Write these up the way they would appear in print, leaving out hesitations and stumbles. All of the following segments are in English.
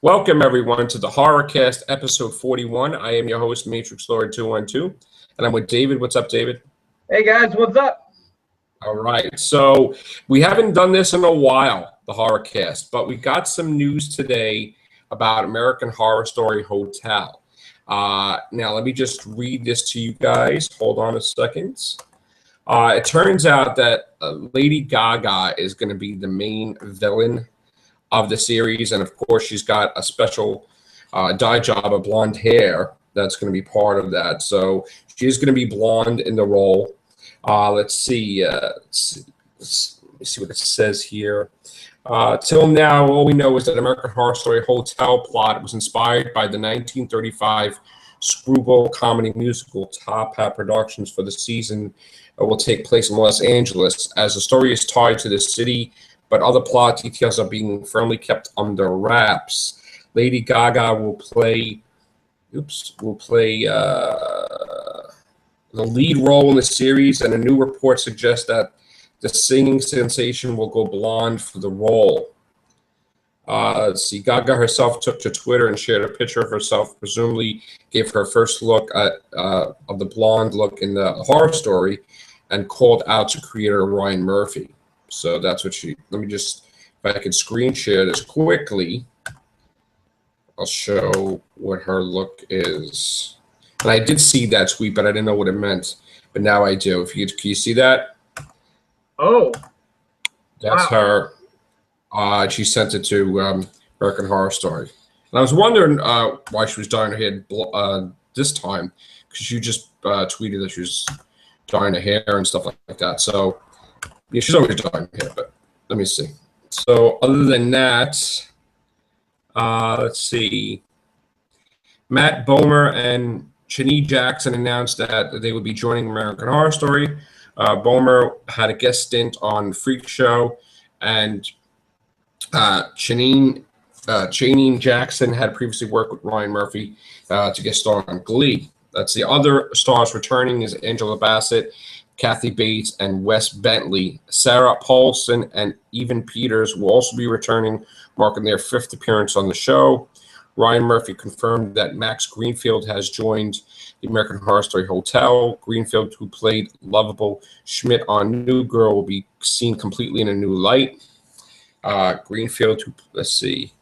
Welcome, everyone, to the HorrorCast, episode 41. I am your host, Matrix Lord 212, and I'm with David. What's up, David? Hey, guys, what's up? All right, so we haven't done this in a while, the HorrorCast, but we got some news today about American Horror Story Hotel. Now, let me just read this to you guys. Hold on a second. It turns out that Lady Gaga is going to be the main villain of the series, and of course she's got a special dye job of blonde hair that's going to be part of that, so she's going to be blonde in the role. Let's see what it says here. Till now, all we know is that American Horror Story Hotel plot was inspired by the 1935 screwball comedy musical Top Hat Productions. For the season will take place in Los Angeles, as the story is tied to the city, but other plot details are being firmly kept under wraps. Lady Gaga will play the lead role in the series, and a new report suggests that the singing sensation will go blonde for the role. Let's see. Gaga herself took to Twitter and shared a picture of herself, presumably gave her first look at of the blonde look in the horror story, and called out to creator Ryan Murphy. So that's what she. Let me just, if I can screen share this quickly, I'll show what her look is. And I did see that tweet, but I didn't know what it meant. But now I do. Can you see that? Oh, that's wow. Her. She sent it to American Horror Story. And I was wondering why she was dyeing her hair this time, because she just tweeted that she was dyeing her hair and stuff like that. So yeah, she's always dyeing her hair, but let me see. So other than that, let's see. Matt Bomer and Shanae Jackson announced that they would be joining American Horror Story. Bomer had a guest stint on Freak Show, and Shanae Jackson had previously worked with Ryan Murphy to guest star on Glee. That's the other stars returning is Angela Bassett, Kathy Bates, and Wes Bentley. Sarah Paulson and Evan Peters will also be returning, marking their 5th appearance on the show. Ryan Murphy confirmed that Max Greenfield has joined the American Horror Story Hotel. Greenfield, who played lovable Schmidt on New Girl, will be seen completely in a new light. Greenfield, let's see.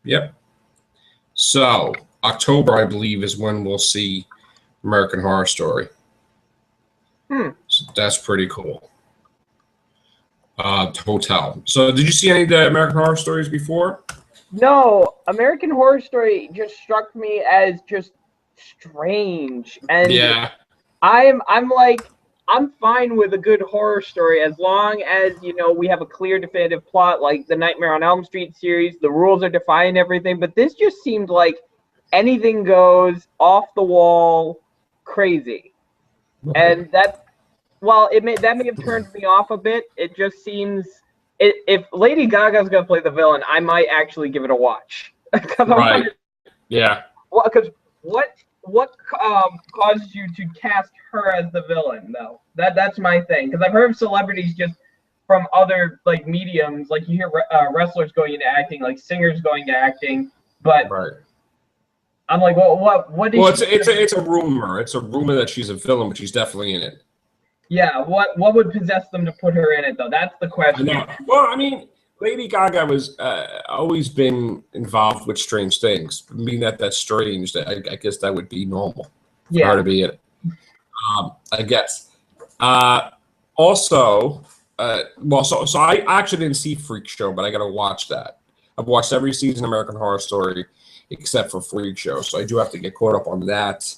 Yep. So October, I believe, is when we'll see American Horror Story. So that's pretty cool. Hotel. So did you see any of the American Horror Stories before? No, American Horror Story just struck me as just strange, and yeah, I'm fine with a good horror story as long as we have a clear, definitive plot, like the Nightmare on Elm Street series. The rules are defined and everything, but this just seemed like anything goes, off the wall, crazy, and that. Well, that may have turned me off a bit. It just seems, if Lady Gaga's gonna play the villain, I might actually give it a watch. Right. Yeah. Well, because what caused you to cast her as the villain, though? That's my thing. Because I've heard of celebrities just from other like mediums, like you hear wrestlers going into acting, like singers going into acting, but right. I'm like, well, what is? Well, it's a rumor. It's a rumor that she's a villain, but she's definitely in it. Yeah, what would possess them to put her in it, though? That's the question. Well, I mean, Lady Gaga was always been involved with strange things. Being that's strange, I guess that would be normal for her to be in it. I guess. Also, so I actually didn't see Freak Show, but I got to watch that. I've watched every season of American Horror Story except for Freak Show, so I do have to get caught up on that.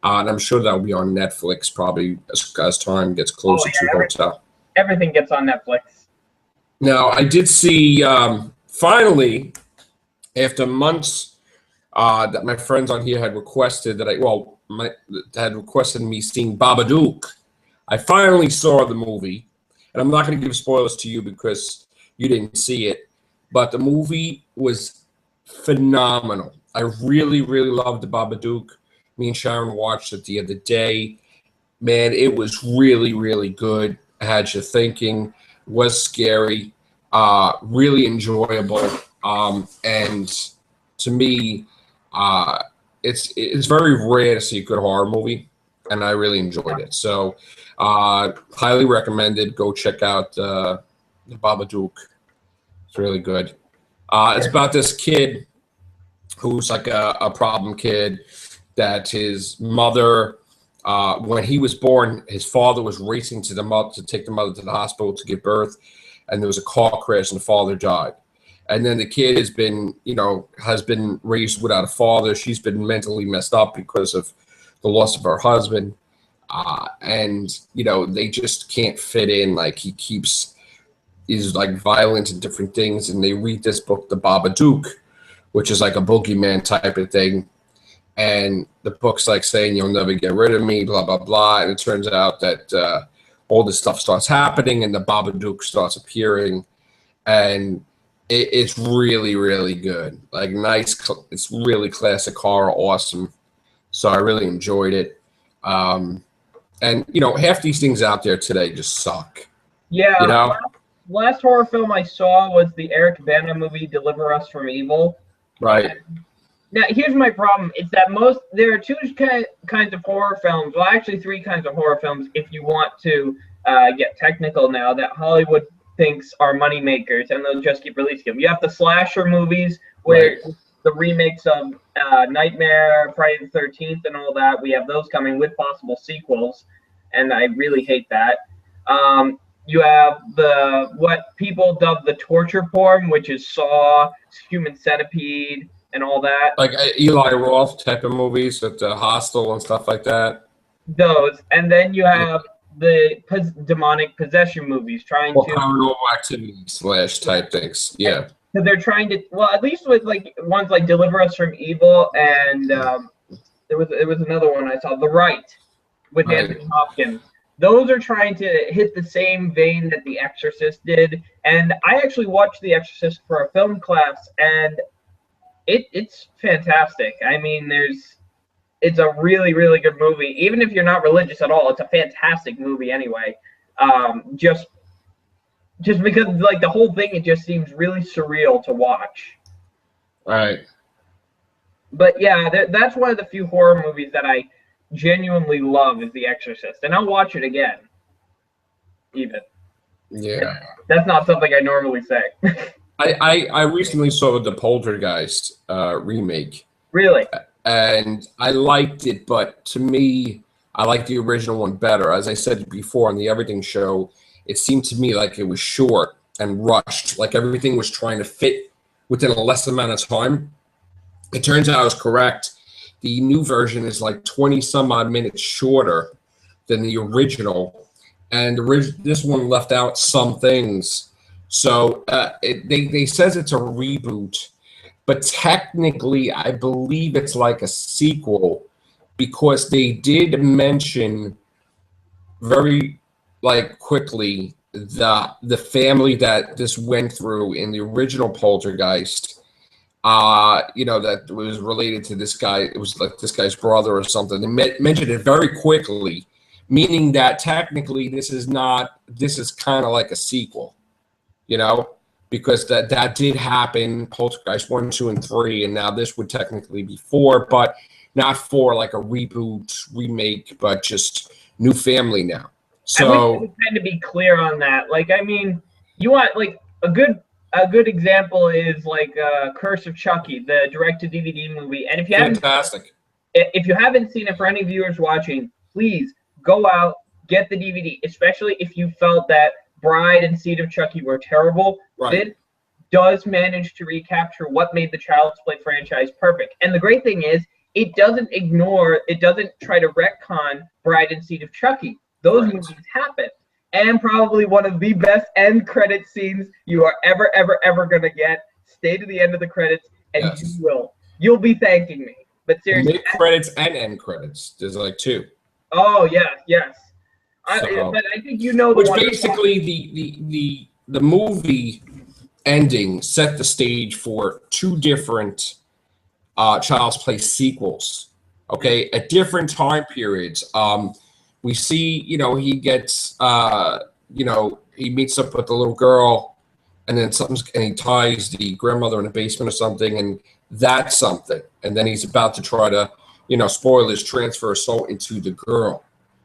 And I'm sure that'll be on Netflix probably as time gets closer to Hotel. Everything gets on Netflix. Now, I did see, finally, after months that my friends on here had requested had requested me seeing Babadook. I finally saw the movie, and I'm not going to give spoilers to you because you didn't see it, but the movie was phenomenal. I really, really loved the Babadook. Me and Sharon watched it the other day. Man, it was really, really good. It had you thinking, was scary, really enjoyable. And to me, it's very rare to see a good horror movie, and I really enjoyed it. So, highly recommended. Go check out the Babadook. It's really good. It's about this kid who's like a problem kid that his mother, when he was born, his father was racing to the mother to take the mother to the hospital to give birth, and there was a car crash and the father died. And then the kid has been, has been raised without a father. She's been mentally messed up because of the loss of her husband. And they just can't fit in. Like is like violent and different things. And they read this book, The Babadook, which is like a boogeyman type of thing. And the book's like saying, you'll never get rid of me, blah, blah, blah. And it turns out that all this stuff starts happening and the Babadook starts appearing. And it's really, really good. Like it's really classic horror, awesome. So I really enjoyed it. And, half these things out there today just suck. Yeah. Last horror film I saw was the Eric Bana movie, Deliver Us from Evil. Right. Now, here's my problem. It's that there are two kinds of horror films. Well, actually, three kinds of horror films, if you want to get technical now, that Hollywood thinks are money makers, and they'll just keep releasing them. You have the slasher movies, where the remakes of Nightmare, Friday the 13th, and all that. We have those coming with possible sequels, and I really hate that. You have what people dub the torture porn, which is Saw, Human Centipede, and all that. Like Eli Roth type of movies with the Hostel and stuff like that. Those. And then you have the demonic possession movies trying to... Paranormal Activity / type things. Yeah. So they're trying to... Well, at least with like ones like Deliver Us from Evil and there was another one I saw, The Right, with Anthony Hopkins. Those are trying to hit the same vein that The Exorcist did. And I actually watched The Exorcist for a film class, and it's fantastic. I mean, it's a really, really good movie. Even if you're not religious at all, it's a fantastic movie anyway. Just because, like, the whole thing, it just seems really surreal to watch. Right. But yeah, that's one of the few horror movies that I genuinely love is The Exorcist, and I'll watch it again. Even. Yeah. That's not something I normally say. I recently saw the Poltergeist remake. Really? And I liked it, but to me, I like the original one better. As I said before on the Everything Show, it seemed to me like it was short and rushed, like everything was trying to fit within a less amount of time. It turns out I was correct. The new version is like 20 some odd minutes shorter than the original, and this one left out some things. So they says it's a reboot, but technically I believe it's like a sequel because they did mention very quickly the family that this went through in the original Poltergeist. That was related to this guy. It was like this guy's brother or something. They mentioned it very quickly, meaning that technically this is kind of like a sequel, because that did happen, Poltergeist 1, 2, and 3, and now this would technically be 4, but not for like a reboot, remake, but just new family now. So I wish I to be clear on that. Like, I mean, you want like a good example is like Curse of Chucky, the direct-to-DVD movie. And if you haven't seen it, for any viewers watching, please go out, get the DVD, especially if you felt that Bride and Seed of Chucky were terrible. Right. It does manage to recapture what made the Child's Play franchise perfect. And the great thing is, it doesn't try to retcon Bride and Seed of Chucky. Those movies happen. And probably one of the best end credit scenes you are ever going to get. Stay to the end of the credits, and you'll be thanking me. But seriously, mid credits and end credits. There's like 2. Oh yeah, yes. But I think which basically the movie ending set the stage for 2 different Child's Play sequels. Okay, at different time periods. We see, he gets, he meets up with the little girl and then and he ties the grandmother in the basement or something, and that's something. And then he's about to try to, spoilers, transfer soul into the girl.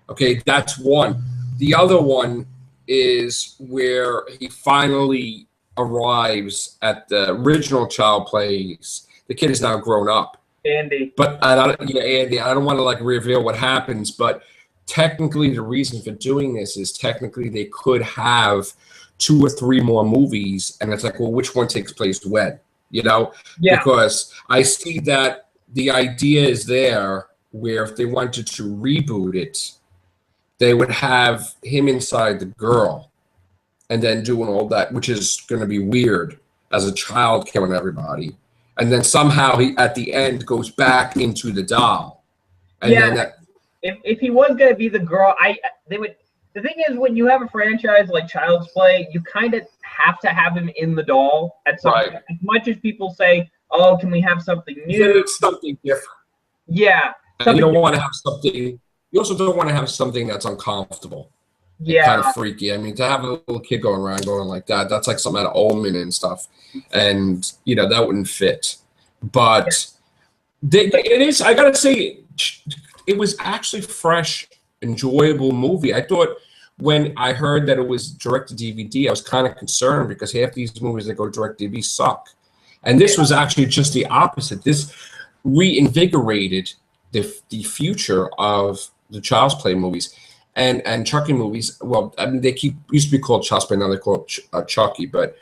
Okay, that's one. The other one is where he finally arrives at the original Child Plays. The kid is now grown up. Andy. But Andy, I don't want to like reveal what happens, but technically the reason for doing this is technically they could have 2 or 3 more movies, and it's like, well, which one takes place when? Yeah. Because I see that the idea is there where if they wanted to reboot it, they would have him inside the girl and then doing all that, which is going to be weird as a child killing everybody. And then somehow he, at the end, goes back into the doll. And then if he was going to be the girl, the thing is, when you have a franchise like Child's Play, you kind of have to have him in the doll at some point. As much as people say, oh, can we have something new? It's something different. Yeah. And you don't want to have something, you also don't want to have something that's uncomfortable. Yeah. Kind of freaky. I mean, to have a little kid going around going like that, that's like something out of Omen and stuff. And, that wouldn't fit. But it is, I got to say, it was actually fresh, enjoyable movie. I thought when I heard that it was direct to DVD, I was kind of concerned because half these movies that go direct to DVD suck. And this was actually just the opposite. This reinvigorated the future of the Child's Play movies and Chucky movies. Well, I mean, they used to be called Child's Play, now they're called Chucky. But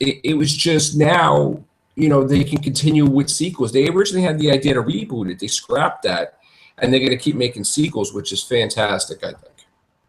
it was just now, they can continue with sequels. They originally had the idea to reboot it. They scrapped that, and they're going to keep making sequels, which is fantastic, I think.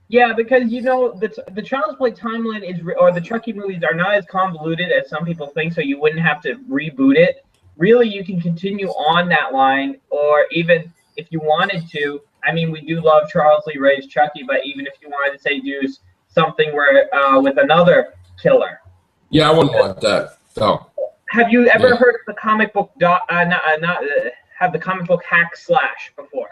Yeah, because the Child's Play timeline or the Chucky movies are not as convoluted as some people think, so you wouldn't have to reboot it. Really, you can continue on that line, or even if you wanted to. I mean, we do love Charles Lee Ray's Chucky, but even if you wanted to say do something where with another killer. Yeah, I wouldn't want that. No. Have you ever heard of the comic book have the comic book Hack Slash before?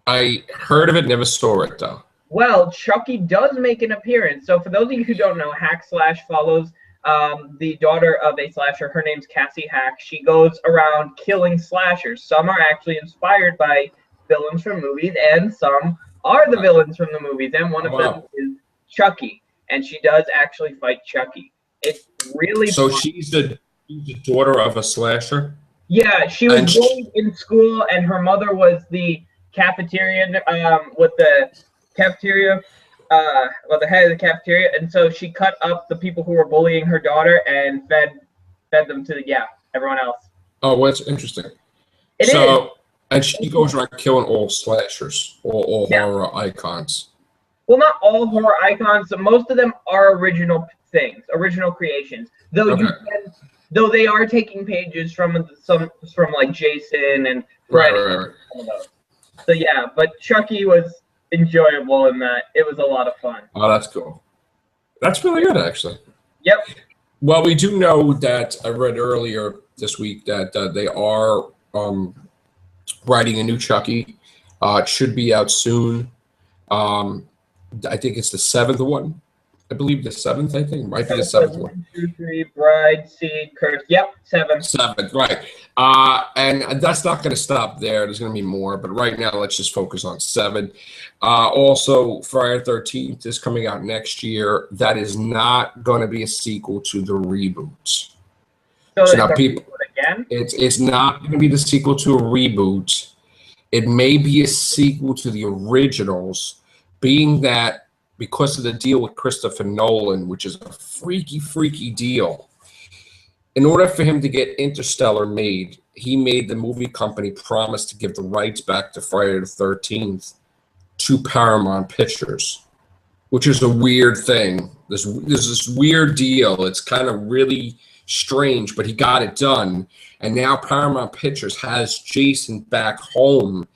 I heard of it, never saw it though. Well, Chucky does make an appearance. So for those of you who don't know, Hack Slash follows the daughter of a slasher. Her name's Cassie Hack. She goes around killing slashers. Some are actually inspired by villains from movies, and some are the villains from the movies. And one of them is Chucky, and she does actually fight Chucky. It's really so fun. She's the daughter of a slasher. Yeah, she was bullied in school, and her mother was the cafeteria with the cafeteria. The head of the cafeteria, and so she cut up the people who were bullying her daughter and fed them to everyone else. Oh, well, that's interesting. It is. And she goes around killing all slashers, all horror icons. Well, not all horror icons. So most of them are original things, original creations. Though though they are taking pages from like Jason and Freddy. Right. So yeah, but Chucky was enjoyable in that. It was a lot of fun. Oh, that's cool. That's really good, actually. Yep. Well, we do know that I read earlier this week that they are writing a new Chucky. It should be out soon. I think it's the 7th one. I believe the 7th, I think. Might be the 7th one. 1, 2, 3, Bride, Seed, Curse. Yep, 7. 7th, right. And that's not going to stop there. There's going to be more. But right now, let's just focus on 7. Also, Friday the 13th is coming out next year. That is not going to be a sequel to the reboot. So now people, again? It's not going to be the sequel to a reboot. It may be a sequel to the originals, being that because of the deal with Christopher Nolan, which is a freaky deal, in order for him to get Interstellar made, he made the movie company promise to give the rights back to Friday the 13th to Paramount Pictures, which is a weird thing. There's this weird deal. It's kind of really strange, but he got it done. And now Paramount Pictures has Jason back home.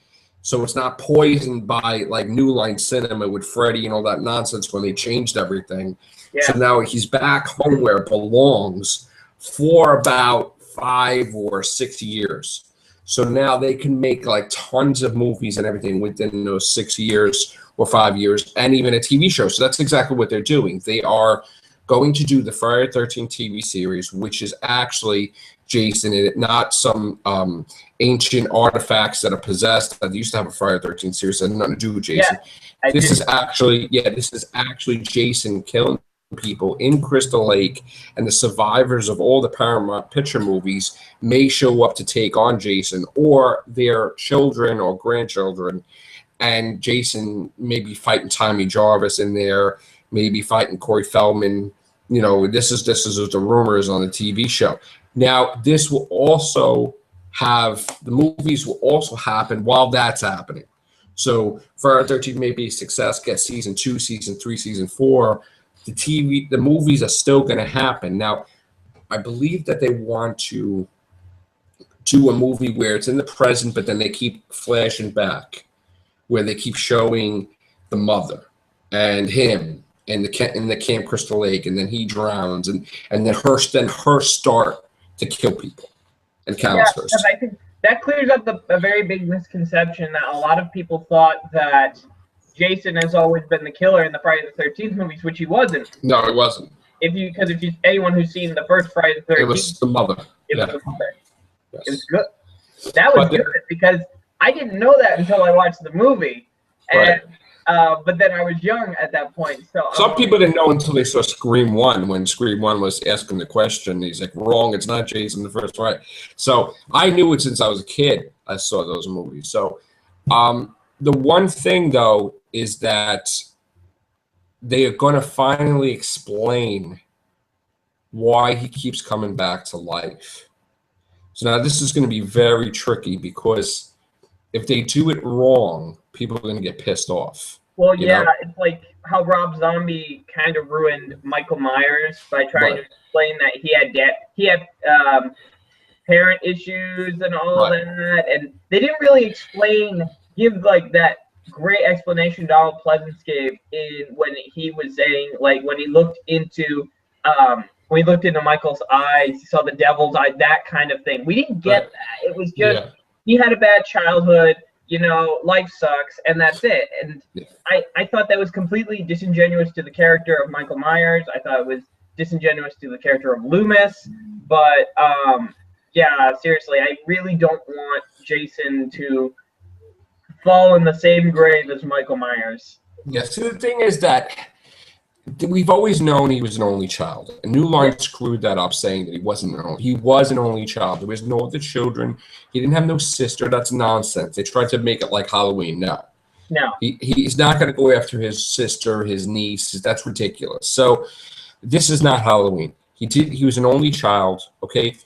So it's not poisoned by like New Line Cinema with Freddy and all that nonsense when they changed everything. Yeah. So now he's back home where it belongs for about 5 or 6 years. So now they can make like tons of movies and everything within those 6 years or 5 years, and even a TV show. So that's exactly what they're doing. They are going to do the Friday the 13th TV series, which is actually Jason in it, not some ancient artifacts that are possessed. That used to have a Friday the 13th series that had nothing to do with Jason. Yeah, this is actually Jason killing people in Crystal Lake, and the survivors of all the Paramount Picture movies may show up to take on Jason or their children or grandchildren, and Jason may be fighting Tommy Jarvis in there, maybe fighting Corey Feldman. You know, this is what the rumors on the TV show. Now, this will also the movies will also happen while that's happening. So Friday the 13th may be a success, get season 2, season 3, season 4. The movies are still going to happen. Now, I believe that they want to do a movie where it's in the present, but then they keep flashing back, where they keep showing the mother and him in the Camp Crystal Lake, and then he drowns, and then her start to kill people and counselors. Yeah, I think that clears up a very big misconception that a lot of people thought that Jason has always been the killer in the Friday the 13th movies, which he wasn't. No, it wasn't. Because if you anyone who's seen the first Friday the 13th, it was the mother. It was the mother. Yes. It was good. That was good because I didn't know that until I watched the movie, and but then I was young at that point. So some people didn't know until they saw Scream 1, when Scream 1 was asking the question. He's like, wrong, it's not Jason the first, right? So I knew it since I was a kid. I saw those movies. So the one thing, though, is that they are going to finally explain why he keeps coming back to life. So now this is going to be very tricky, because if they do it wrong, people are going to get pissed off. Well, yeah, it's like how Rob Zombie kind of ruined Michael Myers by trying to explain that he had parent issues and all of that, and they didn't really give like that great explanation Donald Pleasance gave when he was saying, like, when he looked into Michael's eyes, he saw the devil's eye, that kind of thing. We didn't get that. It was just he had a bad childhood, life sucks, and that's it. And I thought that was completely disingenuous to the character of Michael Myers. I thought it was disingenuous to the character of Loomis. But yeah, seriously, I really don't want Jason to fall in the same grave as Michael Myers. Yeah, so the thing is that we've always known he was an only child. And New Line screwed that up, saying that he wasn't an only. He was an only child. There was no other children. He didn't have no sister. That's nonsense. They tried to make it like Halloween. No. He's not going to go after his sister, his niece. That's ridiculous. So this is not Halloween. He was an only child. Okay.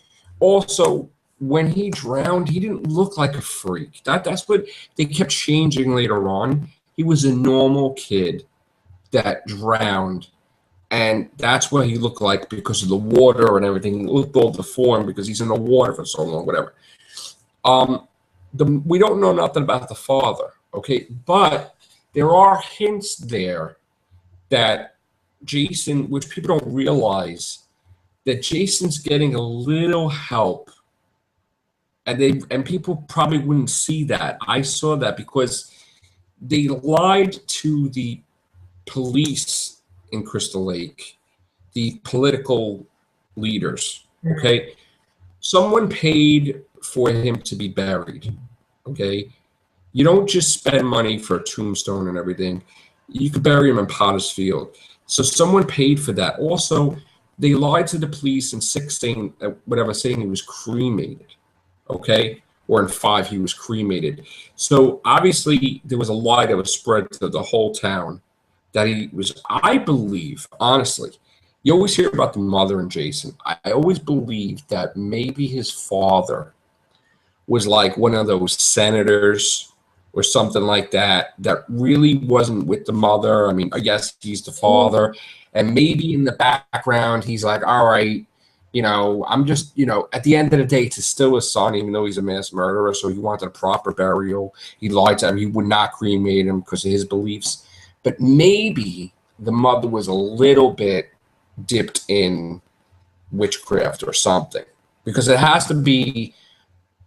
Also, when he drowned, he didn't look like a freak. That's what they kept changing later on. He was a normal kid that drowned, and that's what he looked like because of the water and everything. He looked all deformed because he's in the water for so long, whatever. We don't know nothing about the father, okay? But there are hints there that Jason, which people don't realize, that Jason's getting a little help. And people probably wouldn't see that. I saw that because they lied to the police in Crystal Lake, the political leaders, okay? Someone paid for him to be buried, okay? You don't just spend money for a tombstone and everything. You could bury him in Potter's Field. So someone paid for that. Also, they lied to the police in 6 saying he was cremated. Okay, or in 5 he was cremated. So obviously there was a lie that was spread to the whole town that he was. I believe, honestly, you always hear about the mother and Jason. I always believed that maybe his father was like one of those senators or something like that really wasn't with the mother. I mean, I guess he's the father, and maybe in the background he's like, all right, I'm just, at the end of the day, it's still his son, even though he's a mass murderer. So he wanted a proper burial. He lied to him. He would not cremate him because of his beliefs. But maybe the mother was a little bit dipped in witchcraft or something, because it has to be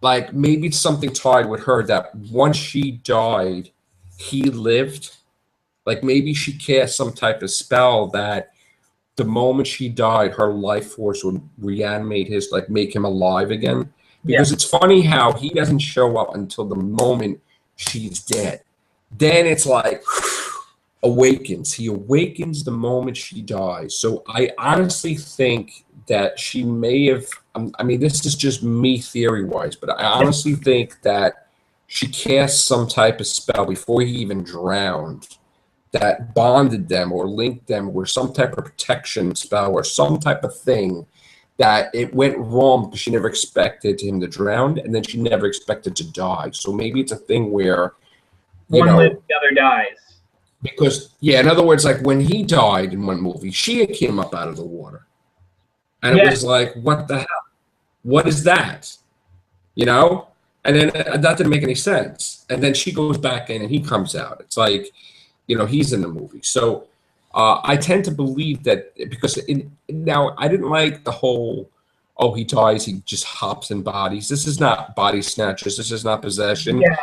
like maybe it's something tied with her that once she died, he lived. Like maybe she cast some type of spell that the moment she died, her life force would reanimate his, like, make him alive again. Because it's funny how he doesn't show up until the moment she's dead. Then it's like awakens. He awakens the moment she dies. So I honestly think that she may have. I mean, this is just me theory wise, but I honestly think that she cast some type of spell before he even drowned that bonded them or linked them or some type of protection spell or some type of thing that it went wrong because she never expected him to drown and then she never expected to die. So maybe it's a thing where, one lives, the other dies. Because, yeah, in other words, like when he died in one movie, she came up out of the water. And it was like, what the hell? What is that? You know? And then that didn't make any sense. And then she goes back in and he comes out. It's like, you know, he's in the movie. So I tend to believe that because now I didn't like the whole, oh, he dies, he just hops in bodies. This is not body snatchers. This is not possession. Yeah.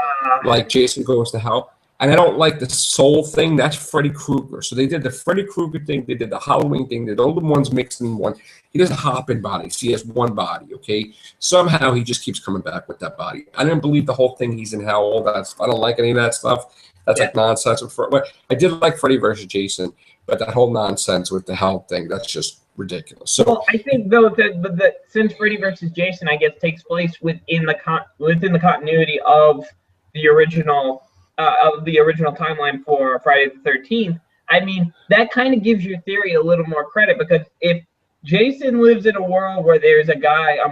Like Jason Goes to Hell. And I don't like the soul thing. That's Freddy Krueger. So they did the Freddy Krueger thing. They did the Halloween thing. They did all the ones mixed in one. He doesn't hop in bodies. He has one body, okay? Somehow he just keeps coming back with that body. I didn't believe the whole thing. He's in hell, all that stuff. I don't like any of that stuff. That's like nonsense. I did like Freddy versus Jason, but that whole nonsense with the hell thing, that's just ridiculous. So, well, I think though that since Freddy versus Jason, I guess, takes place within the continuity of the original timeline for Friday the 13th. I mean, that kind of gives your theory a little more credit because if Jason lives in a world where there's a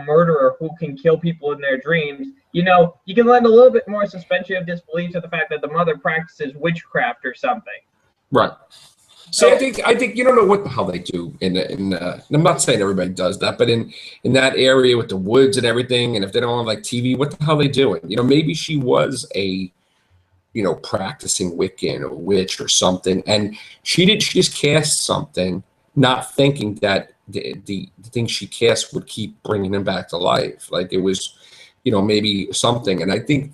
murderer who can kill people in their dreams, you know, you can lend a little bit more suspension of disbelief to the fact that the mother practices witchcraft or something. Right. So I think you don't know what the hell they do in I'm not saying everybody does that, but in that area with the woods and everything, and if they don't have like TV, what the hell are they doing? You know, maybe she was a, you know, practicing Wiccan or witch or something, and she just cast something, not thinking that the thing she cast would keep bringing him back to life. Like it was, you know, maybe something, and I think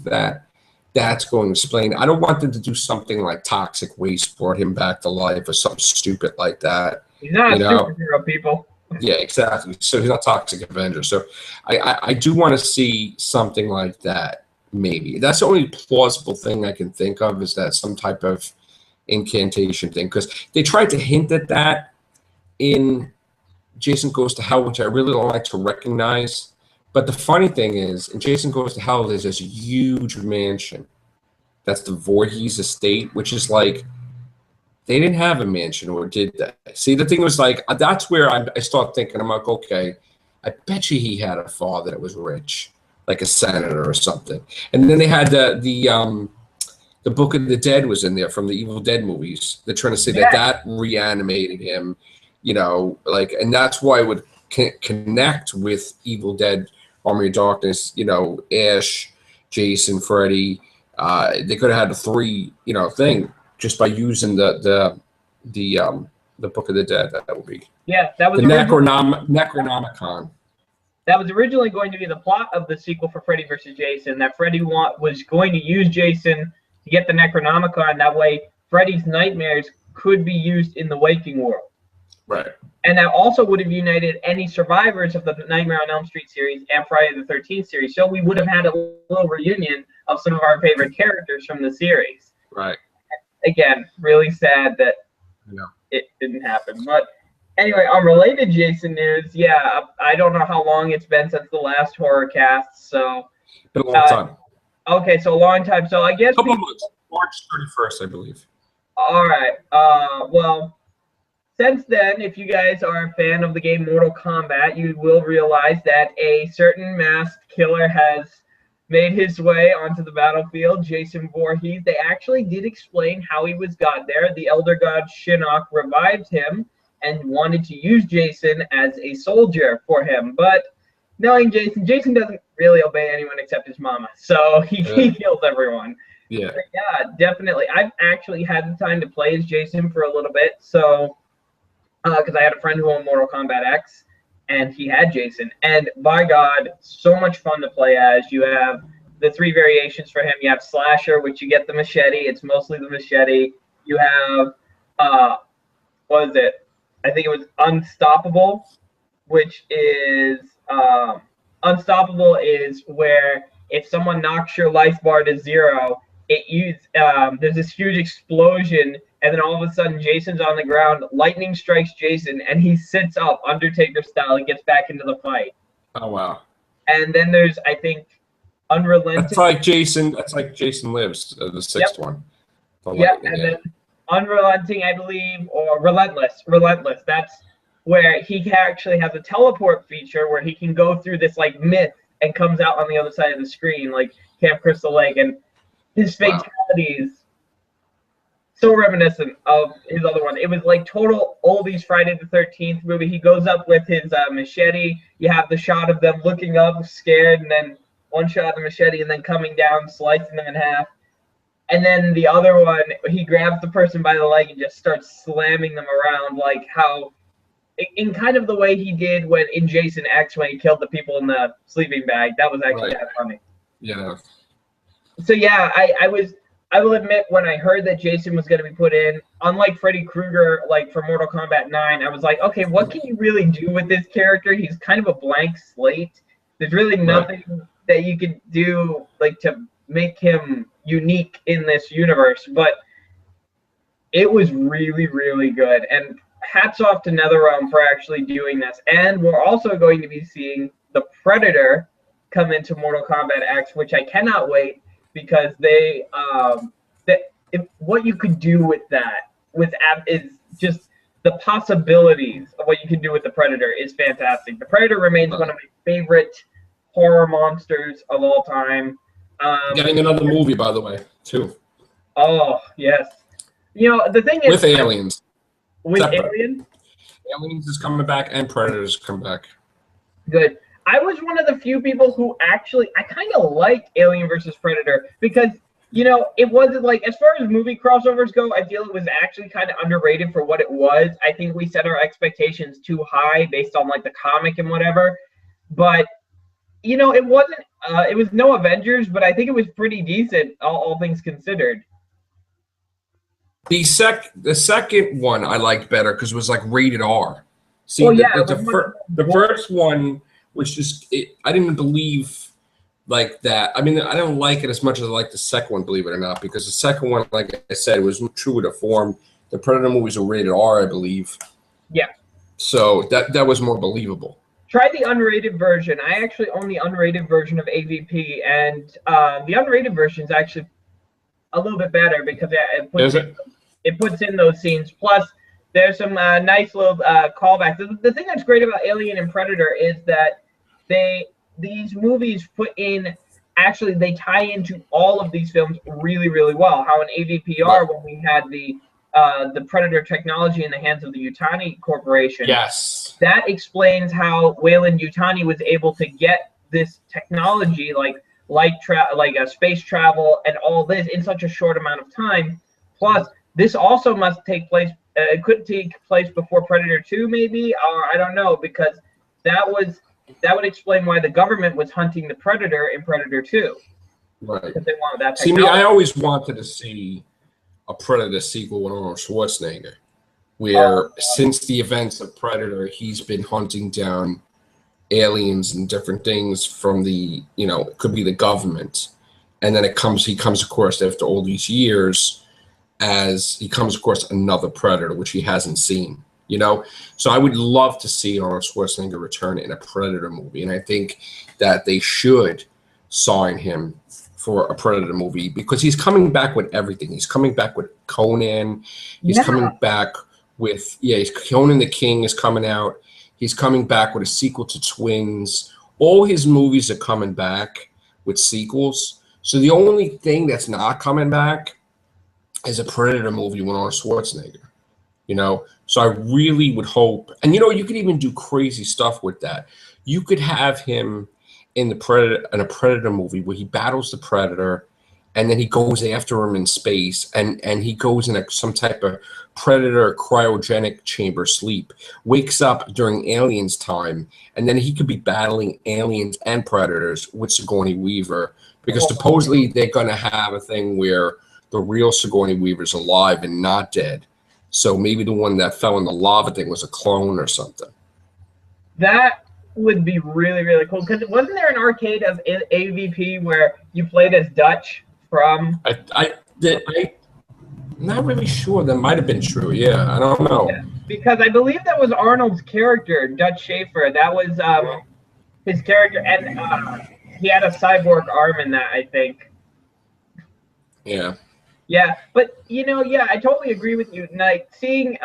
that's going to explain. I don't want them to do something like toxic waste brought him back to life or something stupid like that. He's not a superhero, people. Yeah, exactly. So he's not Toxic Avenger. So I do want to see something like that. Maybe that's the only plausible thing I can think of is that some type of incantation thing, because they tried to hint at that in Jason Goes to Hell, which I really don't like to recognize. But the funny thing is, in Jason Goes to Hell, there's this huge mansion. That's the Voorhees estate, which is like, they didn't have a mansion, or did they? See, the thing was like, that's where I start thinking, I'm like, okay, I bet you he had a father that was rich, like a senator or something. And then they had the Book of the Dead was in there from the Evil Dead movies. They're trying to say that reanimated him, you know, like, and that's why it would connect with Evil Dead, Army of Darkness, you know, Ash, Jason, Freddy. They could have had a three, you know, thing just by using the Book of the Dead. That would be that was the Necronomicon. That was originally going to be the plot of the sequel for Freddy vs. Jason. That Freddy was going to use Jason to get the Necronomicon. That way, Freddy's nightmares could be used in the waking world. Right. And that also would have united any survivors of the Nightmare on Elm Street series and Friday the 13th series. So we would have had a little reunion of some of our favorite characters from the series. Right. Again, really sad that it didn't happen. But anyway, on related Jason news, I don't know how long it's been since the last horror cast. So been a long time. Okay, so a long time. So I guess a couple of months. March 31st, I believe. All right. Well, since then, if you guys are a fan of the game Mortal Kombat, you will realize that a certain masked killer has made his way onto the battlefield, Jason Voorhees. They actually did explain how he got there. The Elder God Shinnok revived him and wanted to use Jason as a soldier for him. But knowing Jason doesn't really obey anyone except his mama. So he kills everyone. Yeah. But yeah, definitely. I've actually had the time to play as Jason for a little bit. So because I had a friend who owned Mortal Kombat X, and he had Jason. And by God, so much fun to play as. You have the three variations for him. You have Slasher, which you get the machete. It's mostly the machete. You have, what is it? I think it was Unstoppable, which is Unstoppable is where if someone knocks your life bar to zero, there's this huge explosion, and then all of a sudden Jason's on the ground, lightning strikes Jason, and he sits up Undertaker style and gets back into the fight. Oh wow. And then there's, I think, Unrelenting. That's like Jason Lives, the sixth one. Yeah, and then Unrelenting, I believe, or Relentless. That's where he actually has a teleport feature where he can go through this like myth and comes out on the other side of the screen, like Camp Crystal Lake, and his fatalities so reminiscent of his other one. It was like total oldies Friday the 13th movie. He goes up with his machete. You have the shot of them looking up, scared, and then one shot of the machete, and then coming down, slicing them in half. And then the other one, he grabs the person by the leg and just starts slamming them around, like how, in kind of the way he did in Jason X when he killed the people in the sleeping bag. That was actually kind of funny. Yeah. So yeah, I will admit, when I heard that Jason was going to be put in, unlike Freddy Krueger, like for Mortal Kombat 9, I was like, okay, what can you really do with this character? He's kind of a blank slate. There's really nothing that you could do like to make him unique in this universe. But it was really, really good. And hats off to NetherRealm for actually doing this. And we're also going to be seeing the Predator come into Mortal Kombat X, which I cannot wait, because what you could do with that is just the possibilities of what you can do with the Predator is fantastic. The Predator remains one of my favorite horror monsters of all time. Getting another movie, by the way, too. Oh yes, the thing is with aliens. With Alien? Aliens is coming back and Predators come back. Good. I was one of the few people who actually, I kind of liked Alien versus Predator because, it wasn't like, as far as movie crossovers go, I feel it was actually kind of underrated for what it was. I think we set our expectations too high based on like the comic and whatever. But, it wasn't, it was no Avengers, but I think it was pretty decent, all things considered. The second one I liked better because it was like rated R. See, the first one was just I didn't believe like that. I mean, I don't like it as much as I like the second one, believe it or not, because the second one, like I said, was true to form. The Predator movies were rated R, I believe. Yeah. So that was more believable. Try the unrated version. I actually own the unrated version of AVP, and the unrated version is actually a little bit better because it puts in those scenes. Plus, there's some nice little callbacks. The thing that's great about Alien and Predator is that these movies they tie into all of these films really, really well. How in AVPR, when we had the Predator technology in the hands of the Yutani Corporation, yes, that explains how Weyland-Yutani was able to get this technology, like space travel and all this, in such a short amount of time. Plus, this also must take place. It could take place before Predator 2, maybe, or I don't know, because that would explain why the government was hunting the Predator in Predator 2. Right. Because they wanted that technology. See, I always wanted to see a Predator sequel with Arnold Schwarzenegger, where since the events of Predator, he's been hunting down aliens and different things from the, it could be the government, and then he comes across after all these years as he comes across another Predator, which he hasn't seen. So I would love to see Arnold Schwarzenegger return in a Predator movie, and I think that they should sign him for a Predator movie because he's coming back with everything. He's coming back with Conan. He's coming back with Conan the King is coming out. He's coming back with a sequel to Twins. All his movies are coming back with sequels. So the only thing that's not coming back is a Predator movie with Arnold Schwarzenegger. So I really would hope, and you could even do crazy stuff with that. You could have him in a Predator movie where he battles the Predator, and then he goes after him in space, and he goes in some type of Predator cryogenic chamber sleep, wakes up during Aliens time, and then he could be battling aliens and Predators with Sigourney Weaver, because supposedly they're going to have a thing where the real Sigourney Weaver's alive and not dead. So maybe the one that fell in the lava thing was a clone or something. That would be really, really cool. Because wasn't there an arcade of AVP where you played as Dutch from? I'm not really sure. That might have been true. Yeah, I don't know. Yeah, because I believe that was Arnold's character, Dutch Schaefer. That was his character, and he had a cyborg arm in that, I think. Yeah. Yeah, but yeah, I totally agree with you. Like seeing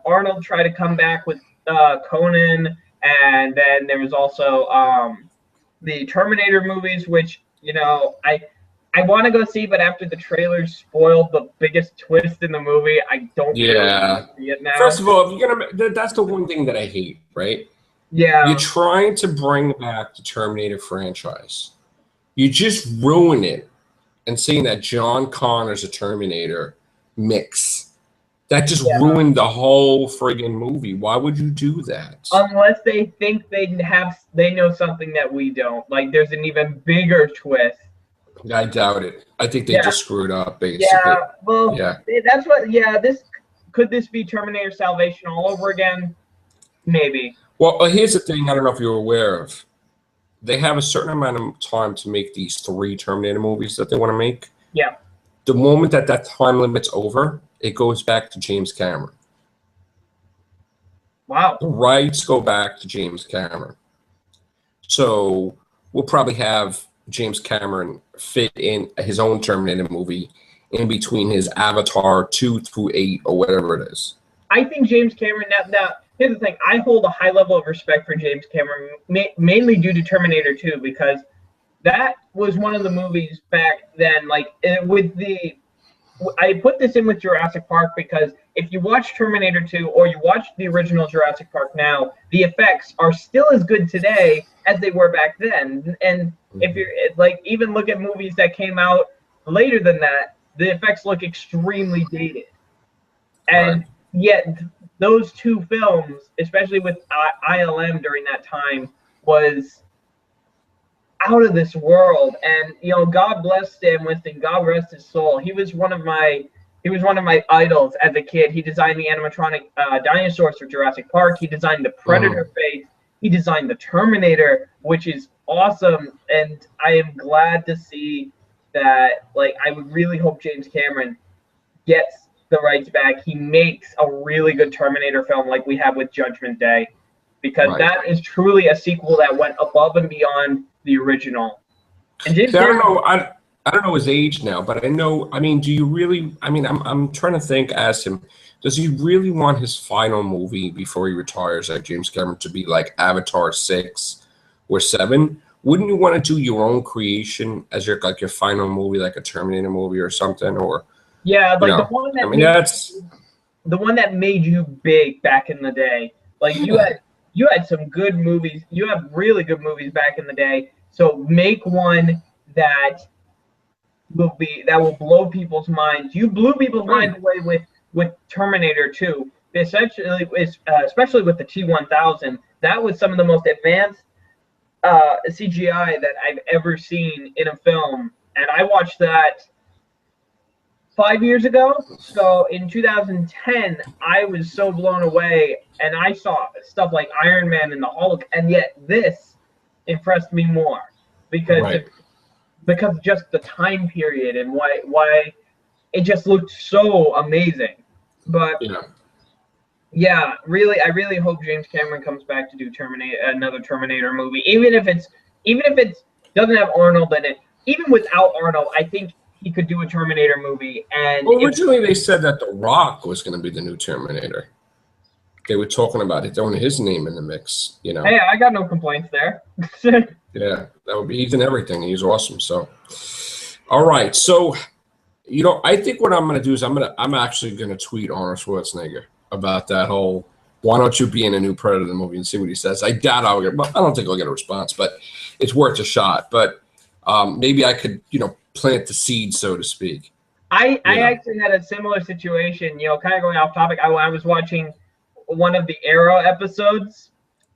Arnold try to come back with Conan, and then there was also the Terminator movies, which I want to go see, but after the trailers spoiled the biggest twist in the movie, I don't really want to see it now. First of all, if you're gonna, that's the one thing that I hate, right? Yeah. You're trying to bring back the Terminator franchise. You just ruin it and saying that John Connor's a Terminator mix. That just ruined the whole friggin' movie. Why would you do that? Unless they think they know something that we don't. Like there's an even bigger twist. I doubt it. I think they just screwed up, basically. Yeah, well, that's what. Yeah, could this be Terminator Salvation all over again? Maybe. Well, here's the thing. I don't know if you're aware of. They have a certain amount of time to make these 3 Terminator movies that they want to make. Yeah. The moment that time limit's over, it goes back to James Cameron. Wow. The rights go back to James Cameron. So we'll probably have James Cameron fit in his own Terminator movie in between his Avatar 2 through 8 or whatever it is. I think James Cameron, now here's the thing, I hold a high level of respect for James Cameron, mainly due to Terminator 2, because that was one of the movies back then, like I put this in with Jurassic Park because if you watch Terminator 2 or you watch the original Jurassic Park now, the effects are still as good today as they were back then. And if you're like, even look at movies that came out later than that, the effects look extremely dated. And yet those 2 films, especially with ILM during that time, was out of this world. And God bless Stan Winston, God rest his soul. He was one of my idols as a kid. He designed the animatronic dinosaurs for Jurassic Park. He designed the Predator face. He designed the Terminator, which is awesome. And I am glad to see that. Like, I would really hope James Cameron gets the rights back. He makes a really good Terminator film like we have with Judgment Day, because that is truly a sequel that went above and beyond the original. And James Cameron, I don't know his age now, but I know. I mean, do you really? I mean, I'm trying to think as him. Does he really want his final movie before he retires, like James Cameron, to be like Avatar 6 or 7? Wouldn't you want to do your own creation as your final movie, like a Terminator movie or something? Or the one that the one that made you big back in the day. Like you had some good movies. You have really good movies back in the day. So make one that will blow people's minds. You blew people's minds away with Terminator 2. Essentially, especially with the T-1000, that was some of the most advanced CGI that I've ever seen in a film. And I watched that 5 years ago. So in 2010, I was so blown away, and I saw stuff like Iron Man and the Hulk, and yet this impressed me more because of just the time period and why it just looked so amazing. But really, I really hope James Cameron comes back to do another Terminator movie, even if it doesn't have Arnold in it. Even without Arnold, I think he could do a Terminator movie. And originally they said that The Rock was going to be the new Terminator. They were talking about it, throwing his name in the mix. Hey, I got no complaints there. Yeah, that would be. He's in everything. He's awesome. So, all right. So, I think what I'm going to do is I'm actually going to tweet Arnold Schwarzenegger about that whole, why don't you be in a new Predator movie, and see what he says. I doubt I don't think I'll get a response, but it's worth a shot. But maybe I could, plant the seed, so to speak. I actually had a similar situation, kind of going off topic. I was watching one of the Arrow episodes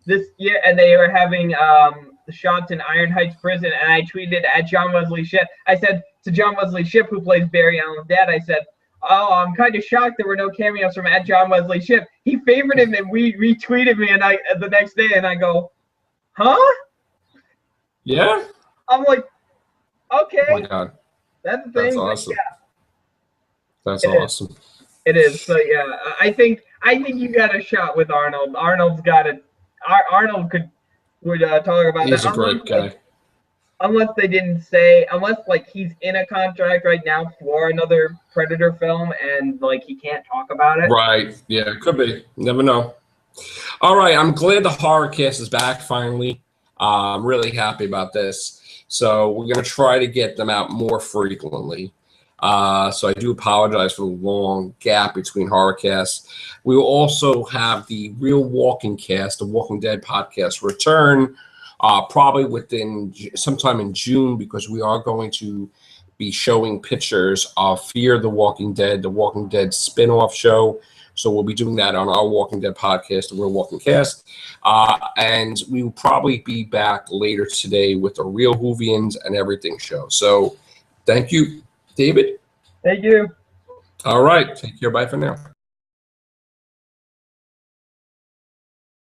this year, and they were having the shots in Iron Heights prison, and I tweeted at John Wesley Shipp. I said to John Wesley Shipp, who plays Barry Allen's dad, I said, oh, I'm kind of shocked there were no cameos from @JohnWesleyShipp. He favored him and we retweeted me, and the next day, and I go, huh? Yeah. I'm like, okay, Oh my God. that's the That's thing. awesome. Yeah, That's it is. awesome. It is. So yeah, I think you got a shot with Arnold. Arnold's got it. Arnold would talk about He's that. a great guy. Unless they didn't say, unless like he's in a contract right now for another Predator film and like he can't talk about it. Right. Yeah, it could be. Never know. All right. I'm glad the horror cast is back finally. I'm really happy about this. So we're going to try to get them out more frequently. So I do apologize for the long gap between horror casts. We will also have the Real Walking Cast, the Walking Dead podcast return, probably within sometime in June, because we are going to be showing pictures of Fear the Walking Dead spin-off show. So we'll be doing that on our Walking Dead podcast, the Real Walking Cast. And we will probably be back later today with the Real Whovians and Everything show. So thank you, David. Thank you. All right. Take care. Bye for now.